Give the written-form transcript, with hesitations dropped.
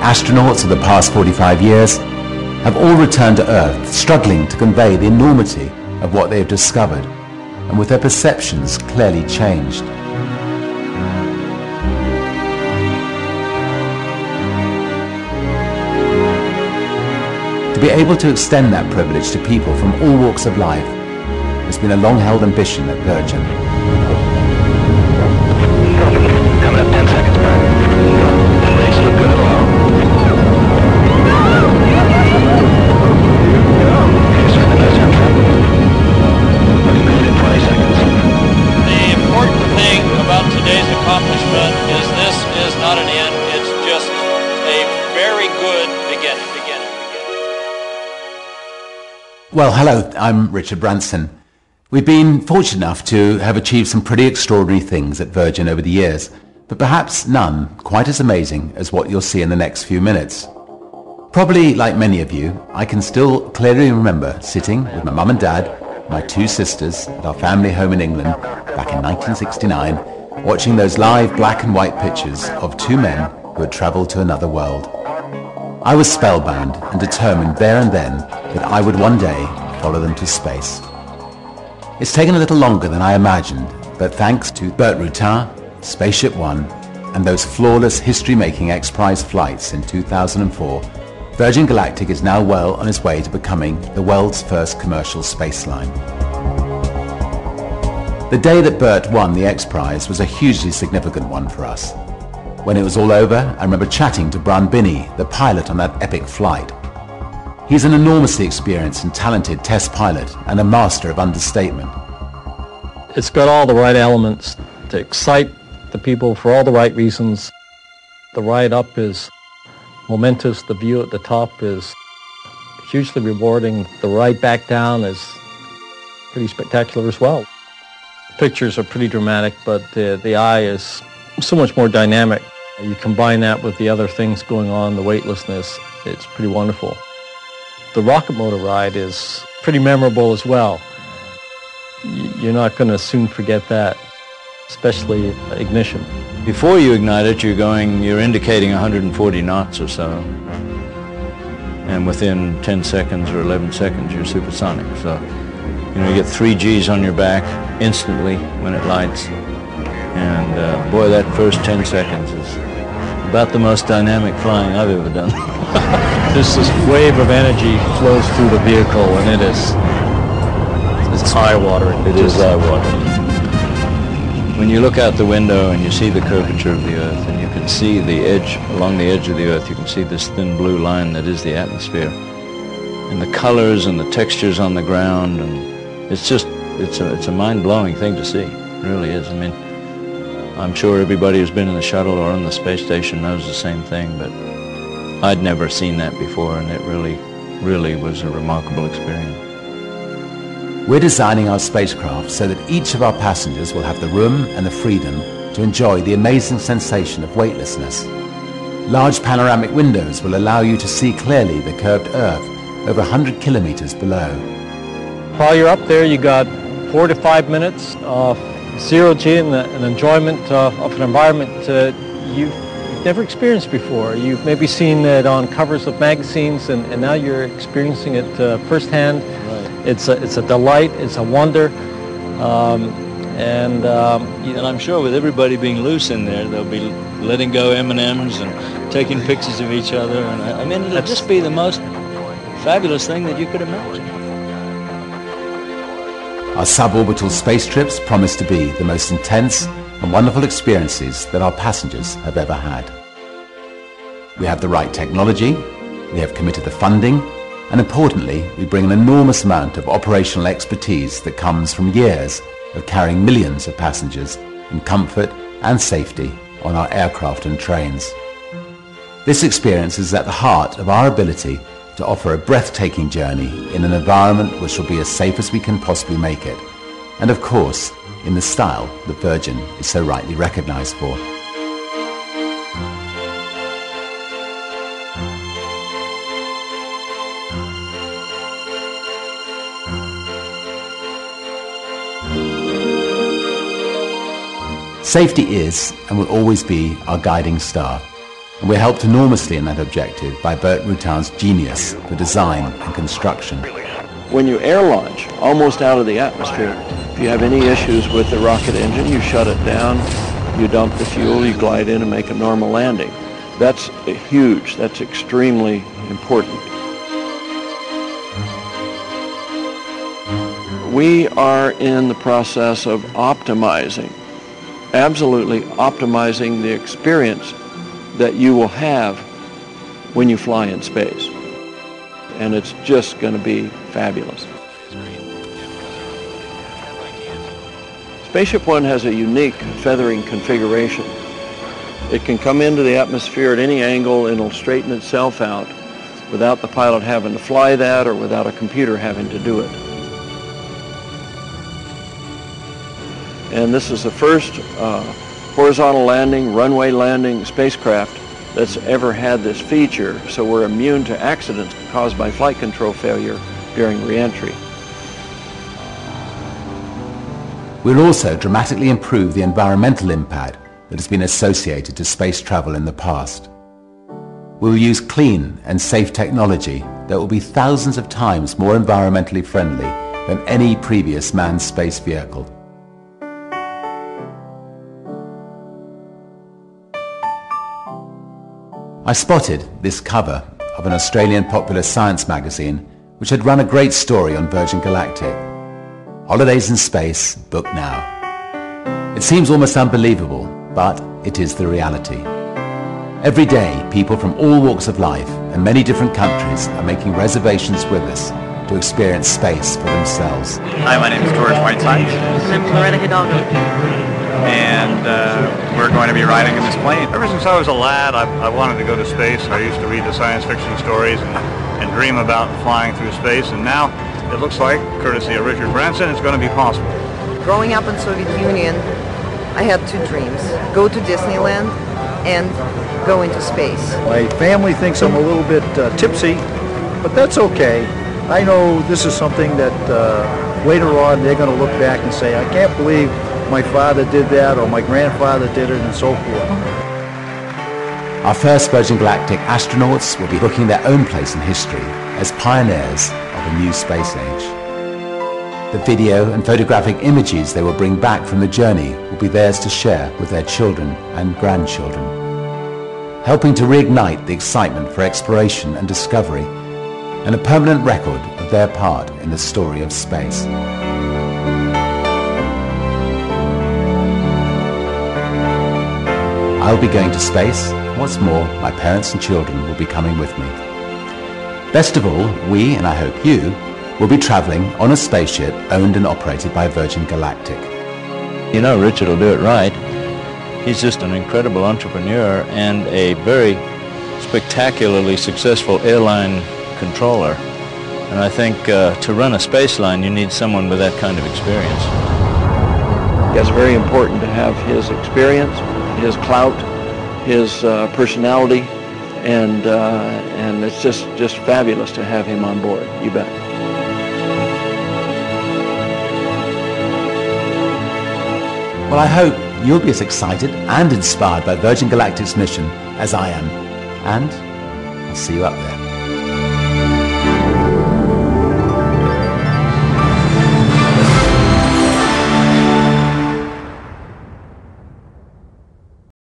Astronauts of the past 45 years have all returned to Earth, struggling to convey the enormity of what they have discovered, and with their perceptions clearly changed. To be able to extend that privilege to people from all walks of life has been a long-held ambition at Virgin. Coming up 10 seconds, man. Legs look good. Okay, sir, the nose down trap. Looking good in 20 seconds. The important thing about today's accomplishment is this is not an end, it's just a very good beginning. Well, hello, I'm Richard Branson. We've been fortunate enough to have achieved some pretty extraordinary things at Virgin over the years, but perhaps none quite as amazing as what you'll see in the next few minutes. Probably like many of you, I can still clearly remember sitting with my mum and dad, my two sisters at our family home in England back in 1969, watching those live black and white pictures of two men who had travelled to another world. I was spellbound and determined there and then that I would one day follow them to space. It's taken a little longer than I imagined, but thanks to Burt Rutan, Spaceship One, and those flawless history-making X-Prize flights in 2004, Virgin Galactic is now well on its way to becoming the world's first commercial space line. The day that Burt won the X-Prize was a hugely significant one for us. When it was all over, I remember chatting to Brian Binney, the pilot on that epic flight. He's an enormously experienced and talented test pilot and a master of understatement. It's got all the right elements to excite the people for all the right reasons. The ride up is momentous. The view at the top is hugely rewarding. The ride back down is pretty spectacular as well. Pictures are pretty dramatic, but the eye is so much more dynamic. You combine that with the other things going on, the weightlessness, it's pretty wonderful. The rocket motor ride is pretty memorable as well. You're not going to soon forget that, especially ignition. Before you ignite it, you're indicating 140 knots or so. And within 10 seconds or 11 seconds, you're supersonic. So, you get 3 Gs on your back instantly when it lights. And boy, that first 10 seconds is about the most dynamic flying I've ever done. This wave of energy flows through the vehicle, and it's eye-watering. It is eye-watering. When you look out the window and you see the curvature of the Earth, and you can see the edge, along the edge of the Earth, you can see this thin blue line that is the atmosphere. And the colors and the textures on the ground, and it's a mind-blowing thing to see. It really is. I mean, I'm sure everybody who's been in the shuttle or on the space station knows the same thing, but I'd never seen that before, and it really was a remarkable experience. We're designing our spacecraft so that each of our passengers will have the room and the freedom to enjoy the amazing sensation of weightlessness. Large panoramic windows will allow you to see clearly the curved Earth over 100 kilometers below. While you're up there, you got 4 to 5 minutes of zero G and an enjoyment of an environment you've never experienced before. You've maybe seen it on covers of magazines, and now you're experiencing it firsthand. Right. It's a delight. It's a wonder, and I'm sure with everybody being loose in there, they'll be letting go M&Ms and taking pictures of each other. And I mean, it'll just be the most fabulous thing that you could imagine. Our suborbital space trips promise to be the most intense and wonderful experiences that our passengers have ever had. We have the right technology, we have committed the funding, and importantly, we bring an enormous amount of operational expertise that comes from years of carrying millions of passengers in comfort and safety on our aircraft and trains. This experience is at the heart of our ability to offer a breathtaking journey in an environment which will be as safe as we can possibly make it, and of course, in the style that Virgin is so rightly recognized for. Safety is and will always be our guiding star. and we're helped enormously in that objective by Bert Rutan's genius for design and construction. When you air launch almost out of the atmosphere, if you have any issues with the rocket engine, you shut it down, you dump the fuel, you glide in and make a normal landing. That's huge. That's extremely important. We are in the process of optimizing, absolutely optimizing the experience that you will have when you fly in space. And it's just going to be fabulous. Spaceship One has a unique feathering configuration. It can come into the atmosphere at any angle and it'll straighten itself out without the pilot having to fly that or without a computer having to do it. And this is the first horizontal landing, runway landing spacecraft that's ever had this feature, so we're immune to accidents caused by flight control failure during re-entry. We'll also dramatically improve the environmental impact that has been associated to space travel in the past. We'll use clean and safe technology that will be thousands of times more environmentally friendly than any previous manned space vehicle. I spotted this cover of an Australian popular science magazine which had run a great story on Virgin Galactic. Holidays in space, book now. It seems almost unbelievable, but it is the reality. Every day, people from all walks of life and many different countries are making reservations with us to experience space for themselves. Hi, my name is George Whiteside. And I'm Loretta Hidalgo. And we're going to be riding in this plane. Ever since I was a lad, I wanted to go to space. I used to read the science fiction stories and dream about flying through space, and now it looks like, courtesy of Richard Branson, it's going to be possible. Growing up in Soviet Union, I had two dreams. Go to Disneyland and go into space. My family thinks I'm a little bit tipsy, but that's okay. I know this is something that later on they're going to look back and say, I can't believe my father did that, or my grandfather did it, and so forth. Our first Virgin Galactic astronauts will be booking their own place in history as pioneers of a new space age. The video and photographic images they will bring back from the journey will be theirs to share with their children and grandchildren, helping to reignite the excitement for exploration and discovery, and a permanent record of their part in the story of space. I'll be going to space. What's more, my parents and children will be coming with me. Best of all, we, and I hope you, will be traveling on a spaceship owned and operated by Virgin Galactic. You know, Richard will do it right. He's just an incredible entrepreneur and a very spectacularly successful airline controller. And I think to run a space line, you need someone with that kind of experience. It's very important to have his experience, his clout, his personality, and it's just fabulous to have him on board. You bet. Well, I hope you'll be as excited and inspired by Virgin Galactic's mission as I am, and I'll see you up there.